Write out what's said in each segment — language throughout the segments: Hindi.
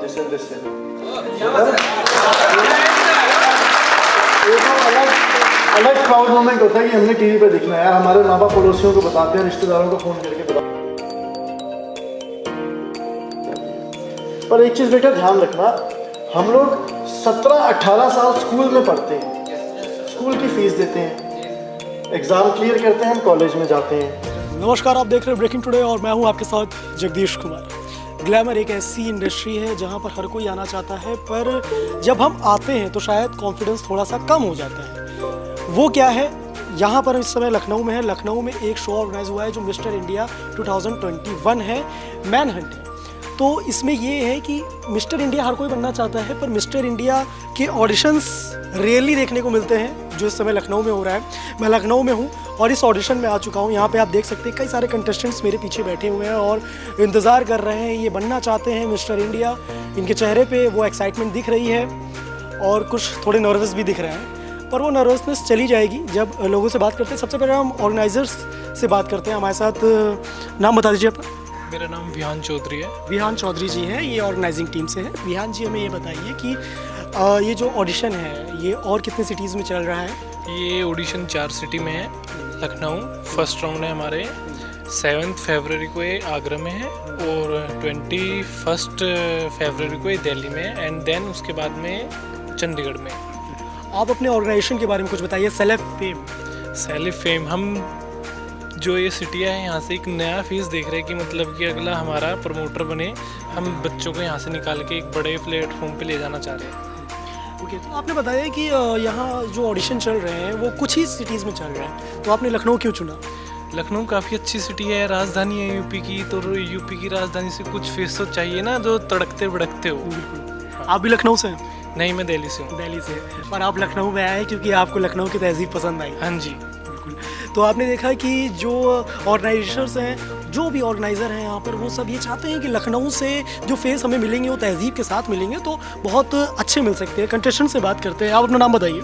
this and this channel. अलग प्राउड मोमेंट होता है कि हमने टीवी पे दिखना है, हमारे माँ बाप पड़ोसियों को बताते हैं, रिश्तेदारों को फ़ोन करके बताते हैं। पर एक चीज़ बेटा ध्यान रखना, हम लोग 17-18 साल स्कूल में पढ़ते हैं, स्कूल की फ़ीस देते हैं, एग्ज़ाम क्लियर करते हैं, हम कॉलेज में जाते हैं। नमस्कार, आप देख रहे हैं ब्रेकिंग टुडे और मैं हूं आपके साथ जगदीश कुमार। ग्लैमर एक ऐसी इंडस्ट्री है जहां पर हर कोई आना चाहता है, पर जब हम आते हैं तो शायद कॉन्फिडेंस थोड़ा सा कम हो जाता है। वो क्या है, यहाँ पर इस समय लखनऊ में है। लखनऊ में एक शो ऑर्गेनाइज हुआ है जो मिस्टर इंडिया 2021 है, मैन हंट है। तो इसमें ये है कि मिस्टर इंडिया हर कोई बनना चाहता है, पर मिस्टर इंडिया के ऑडिशंस रियली देखने को मिलते हैं जो इस समय लखनऊ में हो रहा है। मैं लखनऊ में हूँ और इस ऑडिशन में आ चुका हूँ। यहाँ पे आप देख सकते हैं कई सारे कंटेस्टेंट्स मेरे पीछे बैठे हुए हैं और इंतज़ार कर रहे हैं, ये बनना चाहते हैं मिस्टर इंडिया। इनके चेहरे पे वो एक्साइटमेंट दिख रही है और कुछ थोड़े नर्वस भी दिख रहे हैं, पर वो नर्वसनेस चली जाएगी जब लोगों से बात करते हैं। सबसे पहले हम ऑर्गेनाइजर्स से बात करते हैं। हमारे साथ नाम बता दीजिए अपना। मेरा नाम विहान चौधरी है। विहान चौधरी जी हैं, ये ऑर्गेनाइजिंग टीम से हैं। विहान जी, हमें ये बताइए कि ये जो ऑडिशन है ये और कितने सिटीज़ में चल रहा है? ये ऑडिशन 4 सिटी में है। लखनऊ फर्स्ट राउंड है हमारे, 7 फरवरी को ये आगरा में है और 21 फरवरी को ये दिल्ली में है, एंड देन उसके बाद में चंडीगढ़ में। आप अपने ऑर्गेनाइजेशन के बारे में कुछ बताइए। सेलिफ फेम, हम जो ये सिटियाँ हैं यहाँ से एक नया फेस देख रहे हैं कि मतलब कि अगला हमारा प्रमोटर बने, हम बच्चों को यहाँ से निकाल के एक बड़े प्लेटफॉर्म पे ले जाना चाह रहे हैं। ओके, तो आपने बताया कि यहाँ जो ऑडिशन चल रहे हैं वो कुछ ही सिटीज़ में चल रहे हैं, तो आपने लखनऊ क्यों चुना? लखनऊ काफ़ी अच्छी सिटी है, राजधानी है यूपी की, तो यूपी की राजधानी से कुछ फेस तो चाहिए ना जो तड़कते भड़कते हो। बिल्कुल। आप भी लखनऊ से हैं? नहीं, मैं दिल्ली से हूँ। दिल्ली से, पर आप लखनऊ में आए क्योंकि आपको लखनऊ की तहजीब पसंद आई। हाँ जी, बिल्कुल। तो आपने देखा कि जो ऑर्गेनाइजर्स हैं, जो भी ऑर्गेनाइज़र हैं यहाँ पर, वो सब ये चाहते हैं कि लखनऊ से जो फेस हमें मिलेंगे वो तहजीब के साथ मिलेंगे, तो बहुत अच्छे मिल सकते हैं। कंटेस्टेंट से बात करते हैं। आप अपना नाम बताइए।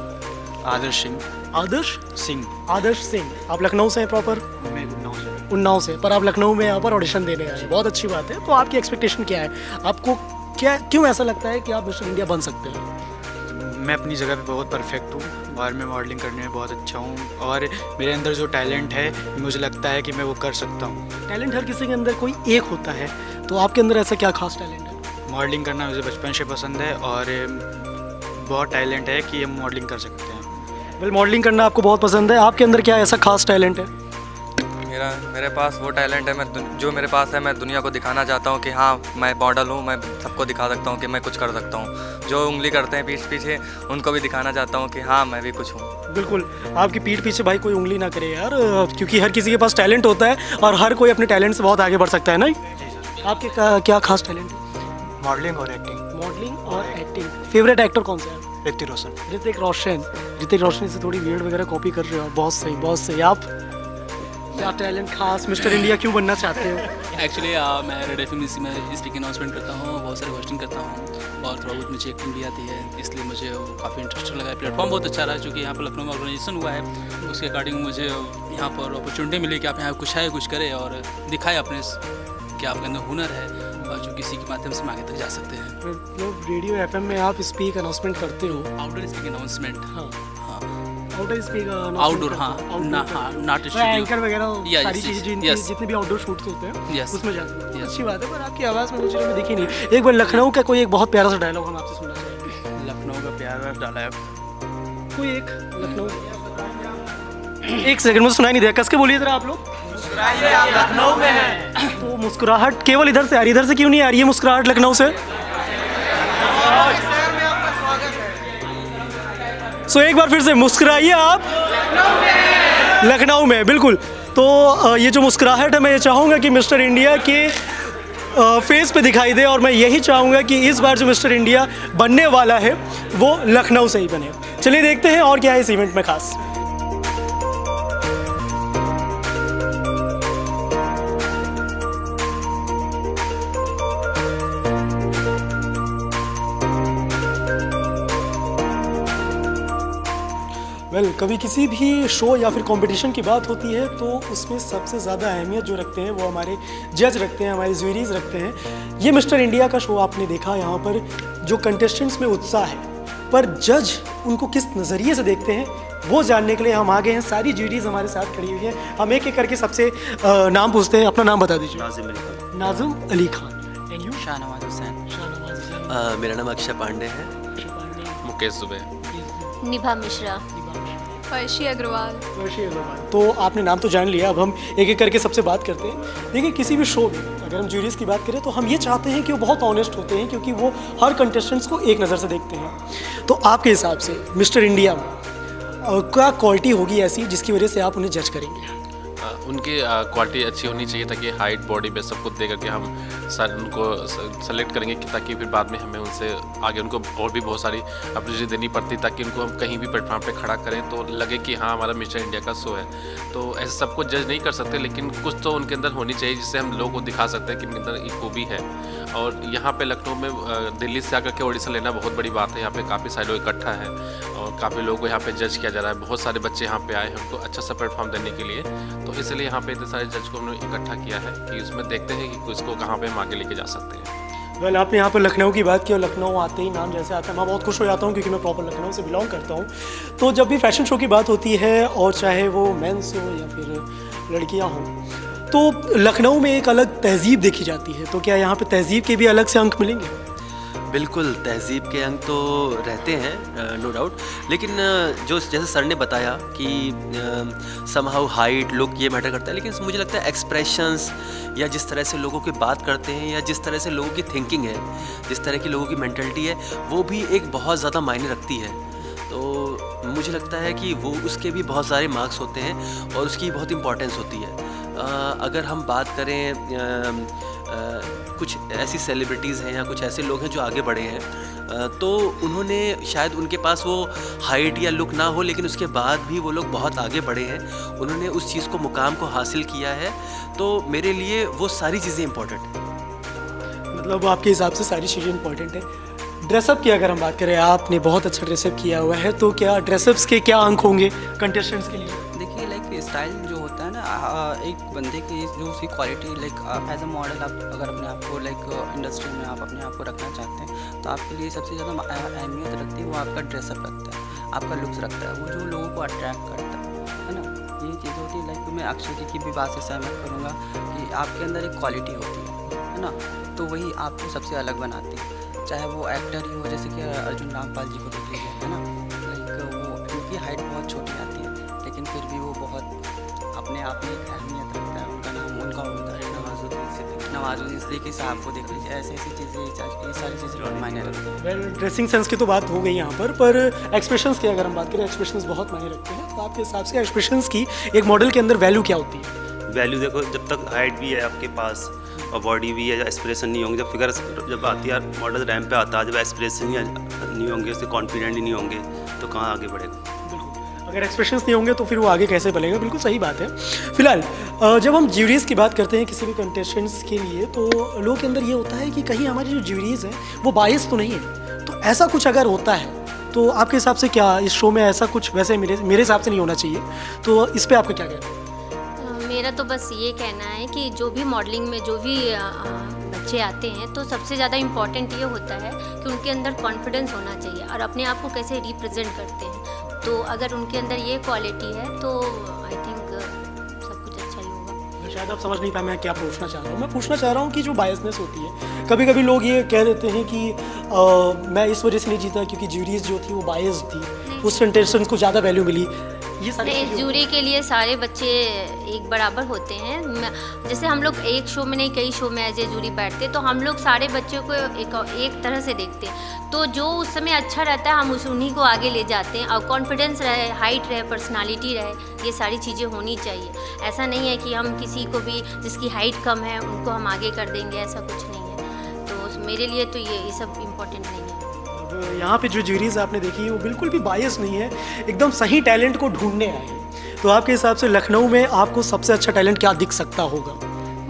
आदर्श सिंह। आदर्श सिंह। आदर्श सिंह, आप लखनऊ से हैं प्रॉपर? मैं उन्नाव से। उन्नाव से, पर आप लखनऊ में यहाँ पर ऑडिशन देने आए, बहुत अच्छी बात है। तो आपकी एक्सपेक्टेशन क्या है? आपको क्या, क्यों ऐसा लगता है कि आप मिस्टर इंडिया बन सकते हैं? मैं अपनी जगह पे बहुत परफेक्ट हूँ और मैं मॉडलिंग करने में बहुत अच्छा हूँ और मेरे अंदर जो टैलेंट है मुझे लगता है कि मैं वो कर सकता हूँ। टैलेंट हर किसी के अंदर कोई एक होता है, तो आपके अंदर ऐसा क्या खास टैलेंट है? मॉडलिंग करना मुझे बचपन से पसंद है और बहुत टैलेंट है कि हम मॉडलिंग कर सकते हैं। वेल, मॉडलिंग करना आपको बहुत पसंद है, आपके अंदर क्या ऐसा खास टैलेंट है? मेरे पास वो टैलेंट है, जो मेरे पास है, मैं दुनिया को दिखाना चाहता हूँ कि हाँ मैं मॉडल हूँ, मैं सबको दिखा सकता हूँ कि मैं कुछ कर सकता हूँ। जो उंगली करते हैं पीठ पीछे, उनको भी दिखाना चाहता हूँ कि हाँ मैं भी कुछ हूँ। बिल्कुल, आपकी पीठ पीछे भाई कोई उंगली ना करे यार, क्योंकि हर किसी के पास टैलेंट होता है और हर कोई अपने टैलेंट से बहुत आगे बढ़ सकता है ना। आपके क्या खास टैलेंट है? मॉडलिंग और एक्टिंग। मॉडलिंग और एक्टिंग। फेवरेट एक्टर कौन सा है? ऋतिक रोशन। ऋतिक रोशन। ऋतिक रोशन से थोड़ी वियर्ड वगैरह कॉपी कर रहे हो, बहुत सही बहुत सही। आप क्या टैलेंट खास, मिस्टर इंडिया क्यों बनना चाहते हो? एक्चुअली मैं रेड एफ में स्पीकिंग अनाउंसमेंट करता हूँ, बहुत सारे होस्टिंग करता हूँ और थोड़ा बहुत मुझे एक्टिंग भी आती है, इसलिए मुझे काफ़ी इंटरेस्टिंग लगा है। प्लेटफॉर्म बहुत अच्छा रहा है, चूँकि यहाँ पर लखनऊ में ऑर्गेनाइजेशन हुआ है, उसके अकॉर्डिंग मुझे यहाँ पर अपॉर्चुनिटी मिली कि आप यहाँ कुछ है, कुछ करें और दिखाए अपने कि आपके अंदर हुनर है और जो किसी के माध्यम से हम आगे तक जा सकते हैं। मतलब रेडियो एफएम में आप स्पीक अनाउंसमेंट करते हो? Outdoor speaking announcement. हाँ, आउटडोर स्पीक आउटडोर, हाँ, नॉट एंकर वगैरह सारी चीज़ें जितने भी आउटडोर शूट्स होते हैं उसमें जाते हैं। अच्छी बात है, पर आपकी आवाज़ में मुझे दिखी नहीं। एक बार लखनऊ का कोई एक बहुत प्यारा सा डायलॉग हम आपसे सुनना चाहेंगे। लखनऊ का प्यारा डायलॉग कोई एक लखनऊ, एक सेकंड मुझे सुनाई नहीं दिया, कस के बोलिए जरा आप लोग। लखनऊ में है तो मुस्कुराहट केवल इधर से आ रही, इधर से क्यों नहीं आ रही है मुस्कुराहट लखनऊ से? सो एक बार फिर से मुस्कुराइए आप लखनऊ में। बिल्कुल, तो ये जो मुस्कुराहट है मैं ये चाहूँगा कि मिस्टर इंडिया के फेस पे दिखाई दे और मैं यही चाहूँगा कि इस बार जो मिस्टर इंडिया बनने वाला है वो लखनऊ से ही बने। चलिए देखते हैं और क्या है इस इवेंट में खास। वेल कभी किसी भी शो या फिर कंपटीशन की बात होती है तो उसमें सबसे ज़्यादा अहमियत जो रखते हैं वो हमारे जज रखते हैं, हमारे ज्यूरीज रखते हैं। ये मिस्टर इंडिया का शो आपने देखा, यहाँ पर जो कंटेस्टेंट्स में उत्साह है, पर जज उनको किस नज़रिए से देखते हैं वो जानने के लिए हम आ गए हैं। सारी ज्यूरीज हमारे साथ खड़ी हुई हैं। हम एक एक करके सबसे नाम पूछते हैं। अपना नाम बता दीजिए। नाज़िम अली खान। And you? शाहनवाज हुसैन। शाहनवाज हुसैन। मेरा नाम अक्षय पांडे है। मुकेश दुबे। निभा मिश्रा। फर्शी अग्रवाल। तो आपने नाम तो जान लिया, अब हम एक एक करके सबसे बात करते हैं। देखिए किसी भी शो में अगर हम ज्यूरीज की बात करें तो हम ये चाहते हैं कि वो बहुत ऑनेस्ट होते हैं, क्योंकि वो हर कंटेस्टेंट्स को एक नज़र से देखते हैं। तो आपके हिसाब से मिस्टर इंडिया में क्या क्वालिटी होगी ऐसी जिसकी वजह से आप उन्हें जज करेंगे? उनकी क्वालिटी अच्छी होनी चाहिए ताकि हाइट बॉडी पे सब कुछ दे करके हम उनको सेलेक्ट करेंगे कि ताकि फिर बाद में हमें उनसे आगे उनको और भी बहुत सारी अपॉर्चुनिटी देनी पड़ती ताकि उनको हम कहीं भी प्लेटफॉर्म पे खड़ा करें तो लगे कि हाँ हमारा मिस्टर इंडिया का शो है। तो ऐसे सबको जज नहीं कर सकते, लेकिन कुछ तो उनके अंदर होनी चाहिए जिससे हम लोगों को दिखा सकते हैं कि उनके अंदर एक खूबी है। और यहाँ पे लखनऊ में दिल्ली से आकर के ऑडिशन लेना बहुत बड़ी बात है। यहाँ पे काफ़ी सारे लोग इकट्ठा हैं और काफ़ी लोगों को यहाँ पे जज किया जा रहा है। बहुत सारे बच्चे यहाँ पे आए हैं उनको अच्छा सा प्लेटफॉर्म देने के लिए, तो इसलिए यहाँ पे इतने सारे जज को हमने इकट्ठा किया है कि उसमें देखते हैं कि इसको कहाँ पे हम आगे लेके जा सकते हैं। वेल आपने यहाँ पर लखनऊ की बात की और लखनऊ आते ही नाम जैसे आता है मैं बहुत खुश हो जाता हूँ, क्योंकि मैं प्रॉपर लखनऊ से बिलोंग करता हूँ। तो जब भी फैशन शो की बात होती है और चाहे वो मेंस हो या फिर लड़कियाँ हों, तो लखनऊ में एक अलग तहज़ीब देखी जाती है। तो क्या यहाँ पे तहज़ीब के भी अलग से अंक मिलेंगे? बिल्कुल, तहज़ीब के अंक तो रहते हैं नो डाउट, लेकिन जो जैसे सर ने बताया कि समहाउ हाइट लुक ये मैटर करता है, लेकिन मुझे लगता है एक्सप्रेशंस या जिस तरह से लोगों की बात करते हैं या जिस तरह से लोगों की थिंकिंग है, जिस तरह की लोगों की मेंटलिटी है, वो भी एक बहुत ज़्यादा मायने रखती है। तो मुझे लगता है कि वो उसके भी बहुत सारे मार्क्स होते हैं और उसकी बहुत इम्पोर्टेंस होती है। अगर हम बात करें कुछ ऐसी सेलिब्रिटीज़ हैं या कुछ ऐसे लोग हैं जो आगे बढ़े हैं, तो उन्होंने शायद उनके पास वो हाइट या लुक ना हो, लेकिन उसके बाद भी वो लोग बहुत आगे बढ़े हैं, उन्होंने उस चीज़ को मुकाम को हासिल किया है। तो मेरे लिए वो सारी चीज़ें इम्पोर्टेंट हैं। मतलब आपके हिसाब से सारी चीज़ें इंपॉर्टेंट है। ड्रेसअप की अगर हम बात करें, आपने बहुत अच्छा ड्रेसअप किया हुआ है, तो क्या ड्रेसअप्स के क्या अंक होंगे कंटेस्टेंट्स के लिए? देखिए लाइक स्टाइल जो होता है ना, एक बंदे की जो उसकी क्वालिटी लाइक आप एज अ मॉडल आप अगर अपने आप को लाइक इंडस्ट्री में आप अपने आप को रखना चाहते हैं तो आपके लिए सबसे ज़्यादा अहमियत रखती है वो आपका ड्रेसअप रखता है, आपका लुक्स रखता है, वो जो लोगों को अट्रैक्ट करता है ना। ये चीज़ होती है। लाइक मैं अक्षय जी की भी बात से सहमत करूँगा कि आपके अंदर एक क्वालिटी होती है ना, तो वही आपको सबसे अलग बनाती है। चाहे वो एक्टर ही हो, जैसे कि अर्जुन रामपाल जी को देख लीजिए, है ना, लाइक वो उनकी हाइट बहुत छोटी आती है लेकिन फिर भी वो बहुत अपने आप में एक अहमियत रखता है। उनका नाम उनका होता है नवाजुद्दीन सिद्दीकी साहब को देख लीजिए। ऐसी ऐसी चीज़ें, ये सारी चीज़ें बहुत मायने रखती हैं। वेल ड्रेसिंग सेंस की तो बात हो गई यहाँ पर एक्सप्रेशंस की अगर हम बात करें, एक्सप्रेशंस बहुत मायने रखते हैं। तो आपके हिसाब से एक्सप्रेशंस की एक मॉडल के अंदर वैल्यू क्या होती है? वैल्यू देखो, जब तक हाइट भी है आपके पास और बॉडी भी है, एक्सप्रेशन नहीं होंगे, जब फिगर जब आती है मॉडल रैंप पे आता है, जब एक्सप्रेशन नहीं होंगे, उससे कॉन्फिडेंट ही नहीं होंगे तो कहाँ आगे बढ़ेगा? अगर एक्सप्रेशंस नहीं होंगे तो फिर वो आगे कैसे बढ़ेगा? बिल्कुल सही बात है। फिलहाल जब हम ज्यूरीज़ की बात करते हैं किसी भी कंटेस्टेंट्स के लिए, तो लोगों के अंदर ये होता है कि कहीं हमारी जो ज्यूरीज़ हैं वो बायस तो नहीं है। तो ऐसा कुछ अगर होता है तो आपके हिसाब से क्या इस शो में ऐसा कुछ, वैसे मेरे हिसाब से नहीं होना चाहिए, तो इस पर आपका क्या कहना है? मेरा तो बस ये कहना है कि जो भी मॉडलिंग में जो भी बच्चे आते हैं तो सबसे ज़्यादा इम्पॉर्टेंट ये होता है कि उनके अंदर कॉन्फिडेंस होना चाहिए और अपने आप को कैसे रिप्रेजेंट करते हैं। तो अगर उनके अंदर ये क्वालिटी है तो आई थिंक सब कुछ अच्छा ही होगा। शायद आप समझ नहीं पाए मैं क्या पूछना चाह रहा हूँ। मैं पूछना चाह रहा हूँ कि जो बायसनेस होती है, कभी कभी लोग ये कह देते हैं कि मैं इस वजह से नहीं जीता क्योंकि ज्यूरीज जो थी वो बायस थी, उस कंटेस्टेंट को ज़्यादा वैल्यू मिली। ये सारी नहीं, ज्यूरी के लिए सारे बच्चे एक बराबर होते हैं। जैसे हम लोग एक शो में नहीं कई शो में एज ए जूरी बैठते तो हम लोग सारे बच्चों को एक तरह से देखते हैं। तो जो उस समय अच्छा रहता है हम उन्हीं को आगे ले जाते हैं और कॉन्फिडेंस रहे, हाइट रहे, पर्सनालिटी रहे, ये सारी चीज़ें होनी चाहिए। ऐसा नहीं है कि हम किसी को भी जिसकी हाइट कम है उनको हम आगे कर देंगे, ऐसा कुछ नहीं है। तो मेरे लिए तो ये सब इम्पोर्टेंट नहीं है। यहाँ पे जो ज्यूरीज आपने देखी है वो बिल्कुल भी बायस नहीं है, एकदम सही टैलेंट को ढूंढने आए हैं। तो आपके हिसाब से लखनऊ में आपको सबसे अच्छा टैलेंट क्या दिख सकता होगा?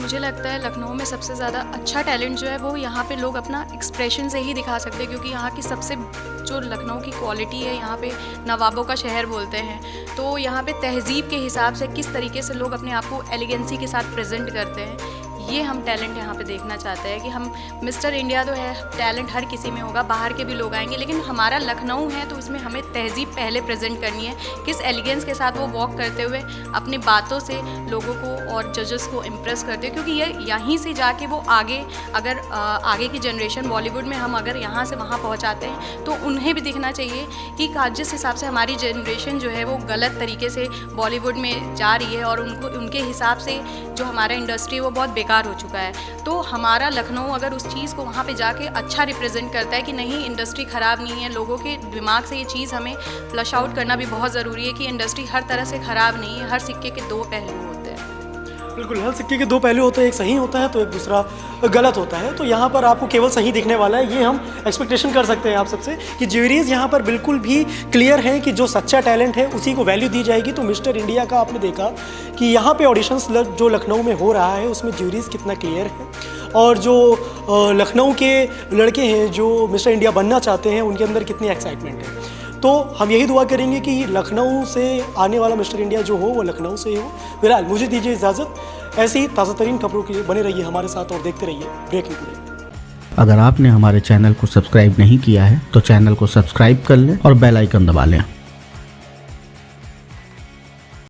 मुझे लगता है लखनऊ में सबसे ज़्यादा अच्छा टैलेंट जो है वो यहाँ पे लोग अपना एक्सप्रेशन से ही दिखा सकते हैं, क्योंकि यहाँ की सबसे जो लखनऊ की क्वालिटी है, यहाँ पे नवाबों का शहर बोलते हैं, तो यहाँ पे तहज़ीब के हिसाब से किस तरीके से लोग अपने आप को एलिगेंसी के साथ प्रेजेंट करते हैं, ये हम टैलेंट यहाँ पे देखना चाहते हैं। कि हम मिस्टर इंडिया तो है, टैलेंट हर किसी में होगा, बाहर के भी लोग आएंगे, लेकिन हमारा लखनऊ है तो इसमें हमें तहज़ीब पहले प्रेजेंट करनी है, किस एलिगेंस के साथ वो वॉक करते हुए अपनी बातों से लोगों को और जजेस को इम्प्रेस करते हैं, क्योंकि ये यहीं से जाके वो आगे, अगर आगे की जनरेशन बॉलीवुड में हम अगर यहाँ से वहाँ पहुँचाते हैं तो उन्हें भी दिखना चाहिए कि जिस हिसाब से हमारी जनरेशन जो है वो गलत तरीके से बॉलीवुड में जा रही है और उनके हिसाब से जो हमारा इंडस्ट्री है वो बहुत बेकार हो चुका है। तो हमारा लखनऊ अगर उस चीज़ को वहाँ पे जाके अच्छा रिप्रेजेंट करता है कि नहीं, इंडस्ट्री ख़राब नहीं है, लोगों के दिमाग से ये चीज़ हमें फ्लश आउट करना भी बहुत ज़रूरी है कि इंडस्ट्री हर तरह से ख़राब नहीं है, हर सिक्के के दो पहलू होते हैं। बिल्कुल, हर सिक्के के दो पहलू होते हैं, एक सही होता है तो एक दूसरा गलत होता है। तो यहाँ पर आपको केवल सही दिखने वाला है, ये हम एक्सपेक्टेशन कर सकते हैं आप सबसे कि ज्यूरीज यहाँ पर बिल्कुल भी क्लियर हैं कि जो सच्चा टैलेंट है उसी को वैल्यू दी जाएगी। तो मिस्टर इंडिया का आपने देखा कि यहाँ पे ऑडिशंस जो लखनऊ में हो रहा है उसमें ज्यूरीज कितना क्लियर है, और जो लखनऊ के लड़के हैं जो मिस्टर इंडिया बनना चाहते हैं उनके अंदर कितनी एक्साइटमेंट है। तो हम यही दुआ करेंगे कि लखनऊ से आने वाला मिस्टर इंडिया जो हो वो लखनऊ से ही हो। फिलहाल मुझे दीजिए इजाज़त, ऐसी ही ताज़ा तरीन खबरों के लिए बने रहिए हमारे साथ और देखते रहिए ब्रेकिंग टुडे। अगर आपने हमारे चैनल को सब्सक्राइब नहीं किया है तो चैनल को सब्सक्राइब कर लें और बेल आइकन दबा लें।